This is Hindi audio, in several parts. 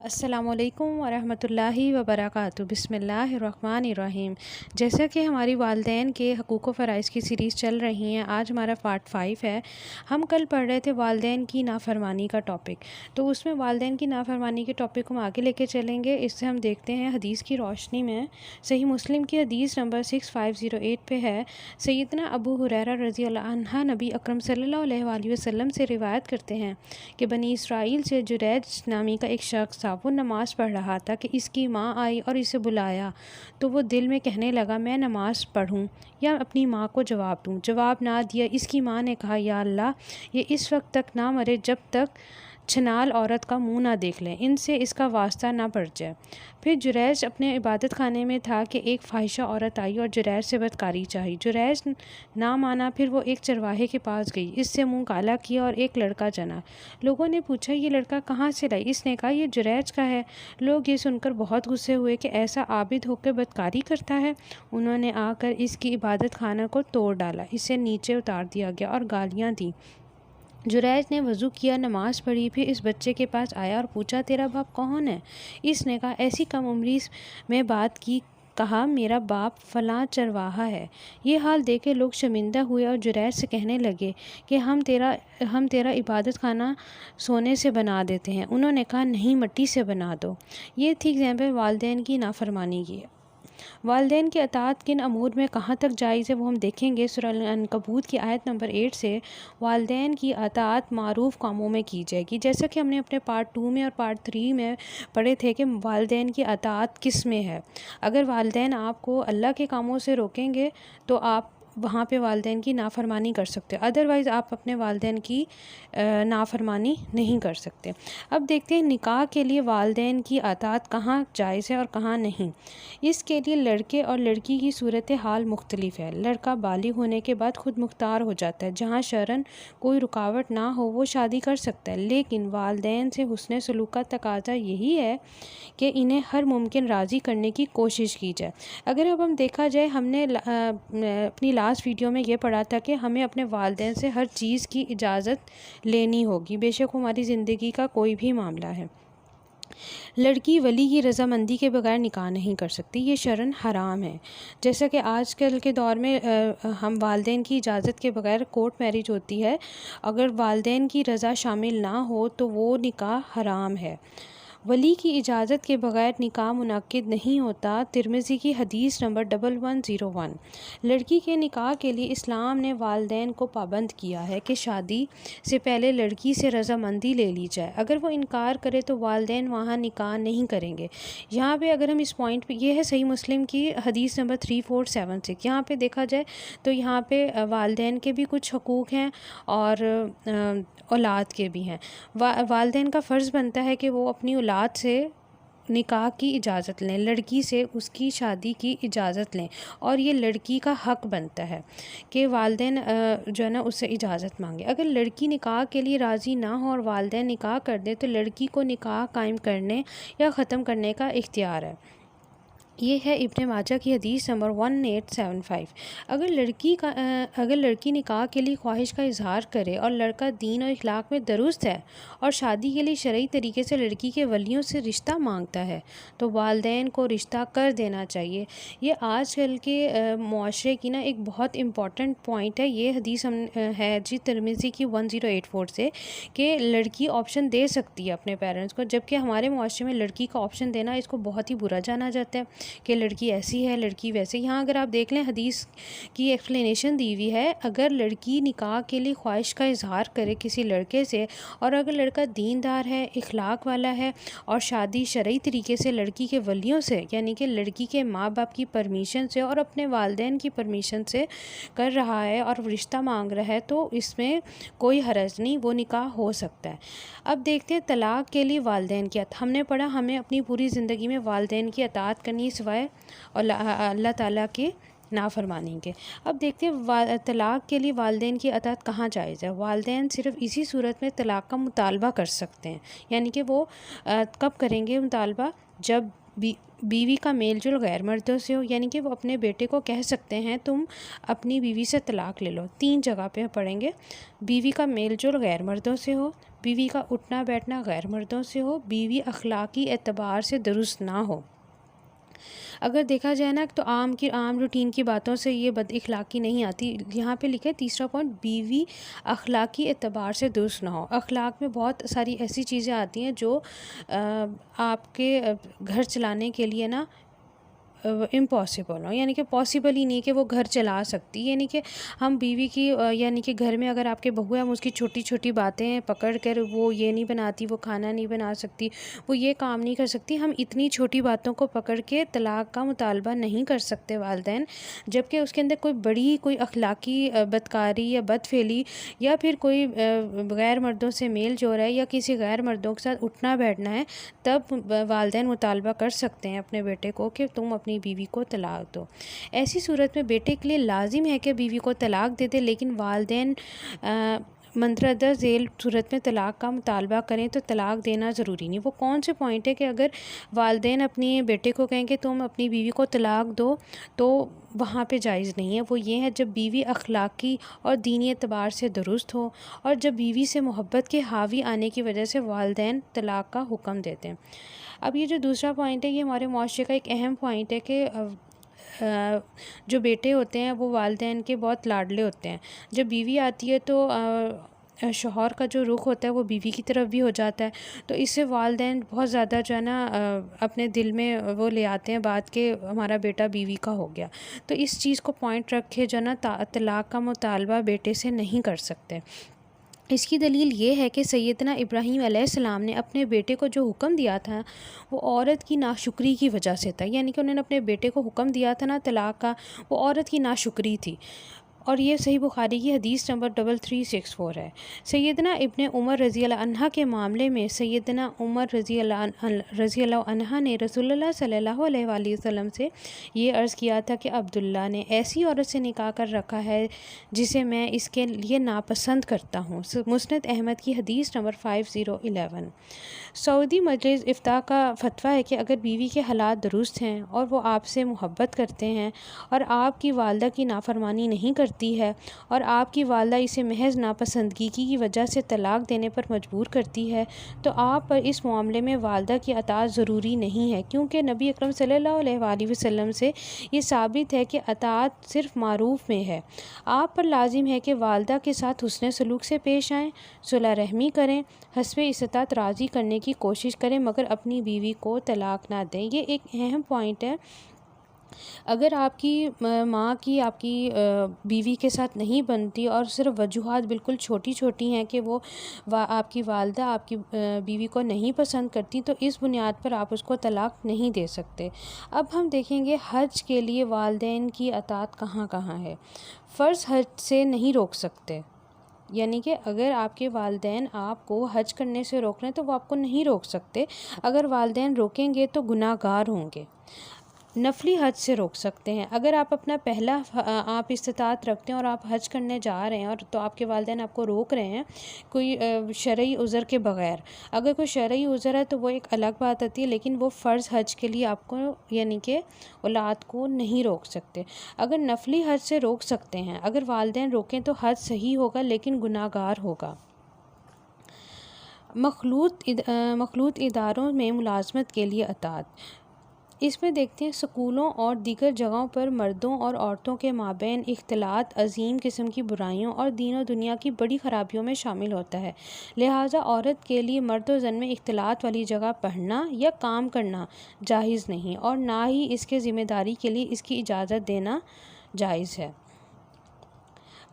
अस्सलामुअलैकुम वरहमतुल्लाहि वबरकातुहू। बिस्मिल्लाहिर्रहमानिर्रहीम। जैसा कि हमारी वालदैन के हकूक़ व फ़राइज़ की सीरीज़ चल रही हैं, आज हमारा पार्ट 5 है। हम कल पढ़ रहे थे वालदैन की नाफरमानी का टॉपिक, तो उसमें वालदैन की नाफरमानी के टॉपिक को हम आगे लेके चलेंगे। इससे हम देखते हैं हदीस की रोशनी में सही मुस्लिम की हदीस नंबर 6508 पे है। सैयदना अबू हुरैरा रज़ी अल्लाह अन्हा नबी अकरम सल्लल्लाहु अलैहि वसल्लम से रिवायत करते हैं कि बनी इसराइल से जुरैज नामी का एक शख्स था। वो नमाज़ पढ़ रहा था कि इसकी माँ आई और इसे बुलाया, तो वो दिल में कहने लगा, मैं नमाज़ पढ़ूं या अपनी माँ को जवाब दूं। जवाब ना दिया। इसकी माँ ने कहा, या अल्लाह, ये इस वक्त तक ना मरे जब तक छनाल औरत का मुंह ना देख लें, इनसे इसका वास्ता ना पड़ जाए। फिर जुरैज अपने इबादत खाने में था कि एक फ़ाहिशा औरत आई और जुरैज से बदकारी चाही। जुरैज ना माना। फिर वो एक चरवाहे के पास गई, इससे मुंह काला किया और एक लड़का जना। लोगों ने पूछा, ये लड़का कहाँ से लाई? इसने कहा, ये जुरैज का है। लोग ये सुनकर बहुत गुस्से हुए कि ऐसा आबिद होकर बदकारी करता है। उन्होंने आकर इसकी इबादत खाना को तोड़ डाला, इसे नीचे उतार दिया गया और गालियाँ दी। जुरैज ने वज़ू किया, नमाज़ पढ़ी, फिर इस बच्चे के पास आया और पूछा, तेरा बाप कौन है? इसने कहा, ऐसी कम उम्री में बात की। कहा, मेरा बाप फ़लाँ चरवाहा है। ये हाल देख के लोग शर्मिंदा हुए और जुरैज से कहने लगे कि हम तेरा इबादत खाना सोने से बना देते हैं। उन्होंने कहा, नहीं, मिट्टी से बना दो। ये थी एग्जाम्पल वालदैन की नाफरमानी की। वालदैन की अताअत किन अमूर में कहाँ तक जायज़ है वो हम देखेंगे। सूरह अल-अनकबूत की आयत नंबर 8 से वालदैन की अताअत मारूफ़ कामों में की जाएगी। जैसा कि हमने अपने पार्ट 2 में और पार्ट 3 में पढ़े थे कि वालदैन की अताअत किस में है। अगर वालदैन आपको अल्लाह के कामों से रोकेंगे तो आप वहाँ पे वालदैन की नाफरमानी कर सकते हो, अदरवाइज़ आप अपने वालदैन की नाफरमानी नहीं कर सकते। अब देखते हैं निकाह के लिए वालदैन की अताअत कहाँ जायज़ है और कहाँ नहीं। इसके लिए लड़के और लड़की की सूरत हाल मुख्तलिफ है। लड़का बालिग होने के बाद खुद मुख्तार हो जाता है, जहाँ शरन कोई रुकावट ना हो वो शादी कर सकता है, लेकिन वालदैन से हुस्न सलूक का तकाज़ा यही है कि इन्हें हर मुमकिन राज़ी करने की कोशिश की जाए। अगर अब हम देखा जाए, हमने अपनी लास्ट वीडियो में ये पढ़ा था कि हमें अपने वालदैन से हर चीज़ की इजाज़त लेनी होगी, बेशक हमारी ज़िंदगी का कोई भी मामला है। लड़की वली की रज़ामंदी के बगैर निकाह नहीं कर सकती, ये शरन हराम है। जैसा कि आजकल के दौर में हम वालदैन की इजाज़त के बगैर कोर्ट मैरिज होती है। अगर वालदैन की रज़ा शामिल ना हो तो वो निकाह हराम है। वली की इजाज़त के बगैर निकाह मुनक्किद नहीं होता। तिरमिज़ी की हदीस नंबर 1101। लड़की के निकाह के लिए इस्लाम ने वालदैन को पाबंद किया है कि शादी से पहले लड़की से रज़ामंदी ले ली जाए। अगर वो इनकार करे तो वालदैन वहाँ निकाह नहीं करेंगे। यहाँ पे अगर हम इस पॉइंट पे, ये है सही मुस्लिम की हदीस नंबर 3476। यहाँ पे देखा जाए तो यहाँ पे वालदैन के भी कुछ हकूक़ हैं और औलाद के भी हैं। वालदैन का फ़र्ज़ बनता है कि वो अपनी औलाद से निकाह की इजाज़त लें, लड़की से उसकी शादी की इजाज़त लें, और ये लड़की का हक़ बनता है कि वालदैन जो है ना उससे इजाज़त मांगे। अगर लड़की निकाह के लिए राज़ी ना हो और वालदैन निकाह कर दे तो लड़की को निकाह कायम करने या ख़त्म करने का इख्तियार है। ये है इब्ने माजा की हदीस नंबर 1875। अगर लड़की निकाह के लिए ख्वाहिश का इजहार करे और लड़का दीन और इखलाक में दुरुस्त है और शादी के लिए शरई तरीके से लड़की के वलियों से रिश्ता मांगता है तो वालदैन को रिश्ता कर देना चाहिए। ये आजकल के मुआशरे की ना एक बहुत इम्पॉर्टेंट पॉइंट है। ये हदीस है जी तिरमिज़ी की 1084 से कि लड़की ऑप्शन दे सकती है अपने पेरेंट्स को, जबकि हमारे मुआशरे में लड़की का ऑप्शन देना इसको बहुत ही बुरा जाना जाता है कि लड़की ऐसी है, लड़की वैसे। यहाँ अगर आप देख लें, हदीस की एक्सप्लेनेशन दी हुई है। अगर लड़की निकाह के लिए ख्वाहिश का इजहार करे किसी लड़के से और अगर लड़का दीनदार है, इखलाक वाला है और शादी शरई तरीके से लड़की के वलियों से, यानी कि लड़की के माँ बाप की परमिशन से और अपने वालदैन की परमिशन से कर रहा है और रिश्ता मांग रहा है, तो इसमें कोई हरज नहीं, वो निकाह हो सकता है। अब देखते हैं तलाक़ के लिए वालदैन की अताअत। हमने पढ़ा हमें अपनी पूरी ज़िंदगी में वालदैन की अताअत करनी सिवाय और अल्लाह ताला के नाफरमानी के। अब देखते हैं तलाक़ के लिए वालदैन की अताअत कहाँ जायज़ है। वालदैन सिर्फ़ इसी सूरत में तलाक़ का मुतालबा कर सकते हैं, यानी कि वो कब करेंगे मुतालबा, जब बीवी का मेल जोल गैर मर्दों से हो, यानी कि वो अपने बेटे को कह सकते हैं तुम अपनी बीवी से तलाक़ ले लो। 3 जगह पे पढ़ेंगे। बीवी का मेल जोल गैर मर्दों से हो, बीवी का उठना बैठना गैर मर्दों से हो, बीवी अखलाकी एतबार से दुरुस्त ना हो। अगर देखा जाए ना तो आम रूटीन की बातों से ये बद इखलाकी नहीं आती। यहाँ पे लिखा है तीसरा पॉइंट, बीवी अखलाकी एतबार से दुरुस्त ना हो। अखलाक में बहुत सारी ऐसी चीज़ें आती हैं जो आपके घर चलाने के लिए ना इम्पॉसिबल हो, यानी कि पॉसिबल ही नहीं कि वो घर चला सकती। यानी कि हम बीवी की यानी कि घर में अगर आपके बहू है, हम उसकी छोटी छोटी बातें पकड़ कर वो ये नहीं बनाती, वो खाना नहीं बना सकती, वो ये काम नहीं कर सकती, हम इतनी छोटी बातों को पकड़ के तलाक़ का मुतालबा नहीं कर सकते वालिदैन। जबकि उसके अंदर कोई अखलाकी बदकारी या बदफेली या फिर कोई गैर मर्दों से मेल जोल है या किसी गैर मर्दों के साथ उठना बैठना है, तब वालिदैन मुतालबा कर सकते हैं अपने बेटे को कि तुम अपनी बीवी को तलाक़ दो। ऐसी सूरत में बेटे के लिए लाजिम है कि बीवी को तलाक़ दे दे, लेकिन वालिदैन मंदरजा झेल सूरत में तलाक़ का मुतालबा करें तो तलाक़ देना ज़रूरी नहीं। वो कौन से पॉइंट है कि अगर वालिदैन अपने बेटे को कहें कि तुम अपनी बीवी को तलाक़ दो, तो वहाँ पे जायज़ नहीं है। वो ये है जब बीवी अखलाकी और दीनी एतबार से दुरुस्त हो और जब बीवी से मोहब्बत के हावी आने की वजह से वालिदैन तलाक़ का हुक्म देते हैं। अब ये जो दूसरा पॉइंट है, ये हमारे मुआशरे का एक अहम पॉइंट है कि जो बेटे होते हैं वो वालिदैन के बहुत लाडले होते हैं। जब बीवी आती है तो शौहर का जो रुख होता है वो बीवी की तरफ भी हो जाता है, तो इससे वालिदैन बहुत ज़्यादा जो है ना अपने दिल में वो ले आते हैं बात कि हमारा बेटा बीवी का हो गया। तो इस चीज़ को पॉइंट रखे जो ना तलाक़ का मुतालबा बेटे से नहीं कर सकते। इसकी दलील ये है कि सैयदना इब्राहीम अलैहिस्सलाम ने अपने बेटे को जो हुक्म दिया था वो औरत की नाशुक्री की वजह से था। यानी कि उन्होंने अपने बेटे को हुक्म दिया था ना तलाक़ का, वो औरत की नाशुक्री थी। और ये सही बुखारी की हदीस नंबर 3364 है। सैयदना इब्ने उमर रज़ी अल्लाह अन्हा के मामले में सैयदना उमर रज़ी अल्लाह अन्हा ने रसूलुल्लाह सल्लल्लाहु अलैहि वसल्लम से ये अर्ज़ किया था कि अब्दुल्ला ने ऐसी औरत से निकाह कर रखा है जिसे मैं इसके लिए नापसंद करता हूँ। मुस्नद अहमद की हदीस नंबर 5011। सऊदी मजलिस इफ्ता का फतवा है कि अगर बीवी के हालात दुरुस्त हैं और वो आपसे मोहब्बत करते हैं और आपकी वालदा की नाफरमानी नहीं करती है और आपकी वालदा इसे महज नापसंदगी की वजह से तलाक़ देने पर मजबूर करती है, तो आप पर इस मामले में वालदा की अताअत ज़रूरी नहीं है, क्योंकि नबी अकरम सल्लल्लाहु अलैहि वसल्लम से ये साबित है कि अताअत सिर्फ़ मारूफ़ में है। आप पर लाजिम है कि वालदा के साथ हुस्न सलूक से पेश आएँ, सुलह रहमी करें, हस्बे इस्तात राज़ी करने की कोशिश करें, मगर अपनी बीवी को तलाक़ ना दें। ये एक अहम पॉइंट है। अगर आपकी माँ की आपकी बीवी के साथ नहीं बनती और सिर्फ वजूहात बिल्कुल छोटी छोटी हैं कि वो आपकी वालदा आपकी बीवी को नहीं पसंद करती, तो इस बुनियाद पर आप उसको तलाक़ नहीं दे सकते। अब हम देखेंगे हज के लिए वालिदैन की अताअत कहाँ कहाँ है। फ़र्ज़ हज से नहीं रोक सकते, यानी कि अगर आपके वालिदैन आपको हज करने से रोक रहे हैं तो वो आपको नहीं रोक सकते। अगर वालिदैन रोकेंगे तो गुनाहगार होंगे। नफली हज से रोक सकते हैं। अगर आप अपना पहला आप इस्तात रखते हैं और आप हज करने जा रहे हैं और तो आपके वालिदैन आपको रोक रहे हैं कोई शरई उज़र के बग़ैर, अगर कोई शरई उज़र है तो वो एक अलग बात आती है, लेकिन वो फ़र्ज़ हज के लिए आपको यानी कि औलाद को नहीं रोक सकते। अगर नफली हज से रोक सकते हैं, अगर वालिदैन रोकें तो हज सही होगा लेकिन गुनाहगार होगा। मखलूत इदारों में मुलाज़मत के लिए अताअत, इसमें देखते हैं स्कूलों और दीगर जगहों पर मर्दों और औरतों के माबैन इख्तिलात अजीम किस्म की बुराइयों और दीन और दुनिया की बड़ी ख़राबियों में शामिल होता है। लिहाजा औरत के लिए मर्द और ज़न में इख्तिलात वाली जगह पढ़ना या काम करना जायज़ नहीं और ना ही इसके ज़िम्मेदारी के लिए इसकी इजाज़त देना जायज़ है।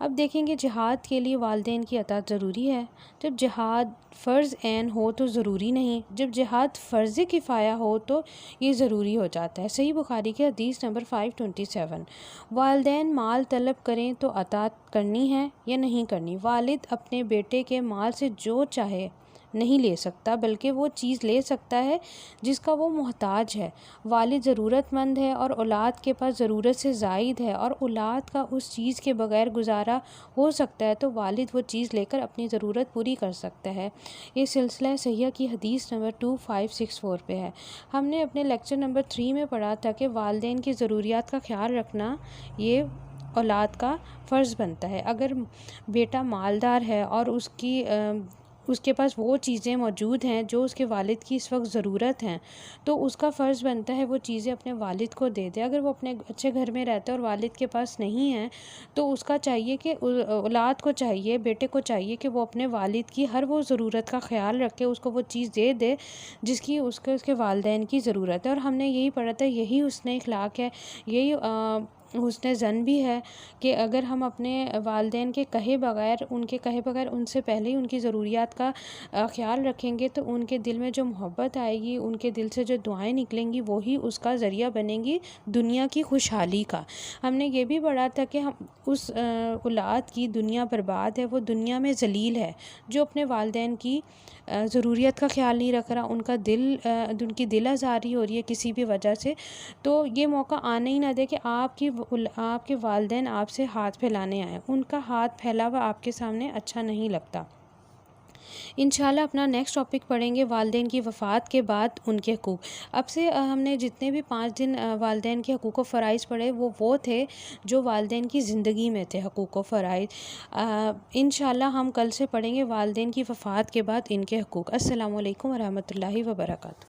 अब देखेंगे जिहाद के लिए वालिदैन की अताअत ज़रूरी है। जब जिहाद फ़र्ज़ ऐन हो तो ज़रूरी नहीं, जब जिहाद फ़र्ज़ किफ़ाया हो तो ये ज़रूरी हो जाता है। सही बुखारी के हदीस नंबर 527। वालिदैन माल तलब करें तो अताअत करनी है या नहीं करनी। वालिद अपने बेटे के माल से जो चाहे नहीं ले सकता, बल्कि वो चीज़ ले सकता है जिसका वो मोहताज है। वालिद ज़रूरतमंद है और औलाद के पास ज़रूरत से ज़ायद है और औलाद का उस चीज़ के बग़ैर गुजारा हो सकता है, तो वालिद वो चीज़ लेकर अपनी ज़रूरत पूरी कर सकता है। ये सिलसिला सहिह की हदीस नंबर 2564 पे है। हमने अपने लेक्चर नंबर 3 में पढ़ा था कि वालिदैन की ज़रूरियात का ख्याल रखना ये औलाद का फ़र्ज़ बनता है। अगर बेटा मालदार है और उसके पास वो चीज़ें मौजूद हैं जो उसके वालिद की इस वक्त ज़रूरत हैं, तो उसका फ़र्ज़ बनता है वो चीज़ें अपने वालिद को दे दे। अगर वो अपने अच्छे घर में रहता है और वालिद के पास नहीं है, तो उसका चाहिए कि औलाद को चाहिए, बेटे को चाहिए कि वो अपने वालिद की हर वो ज़रूरत का ख्याल रखे, उसको वो चीज़ दे दे जिसकी उसके वालिदैन की ज़रूरत है। और हमने यही पढ़ा था, यही हुस्न अखलाक है, यही हुस्न ज़न भी है कि अगर हम अपने वालिदैन के कहे बगैर उनसे पहले ही उनकी ज़रूरियात का ख़्याल रखेंगे, तो उनके दिल में जो मोहब्बत आएगी, उनके दिल से जो दुआएं निकलेंगी, वही उसका ज़रिया बनेंगी दुनिया की खुशहाली का। हमने ये भी पढ़ा था कि हम उस औलाद की दुनिया बर्बाद है, वो दुनिया में ज़लील है जो अपने वालिदैन की ज़रूरियत का ख़्याल नहीं रख रहा, उनकी दिल आज़ारी हो रही है किसी भी वजह से, तो ये मौका आने ही ना दे कि आपके वालिदैन आपसे हाथ फैलाने आए। उनका हाथ फैला हुआ आपके सामने अच्छा नहीं लगता। इंशाल्लाह अपना नेक्स्ट टॉपिक पढ़ेंगे वालिदैन की वफ़ात के बाद उनके हकूक़। अब से हमने जितने भी 5 दिन वालिदैन के हकूक़ व फ़राइज़ पढ़े, वो थे जो वालिदैन की ज़िंदगी में थे हकूक़ व फ़राइज़। इंशाल्लाह हम कल से पढ़ेंगे वालिदैन की वफ़ात के बाद इनके हकूक़। अस्सलामु अलैकुम व रहमतुल्लाहि व बरकातहू।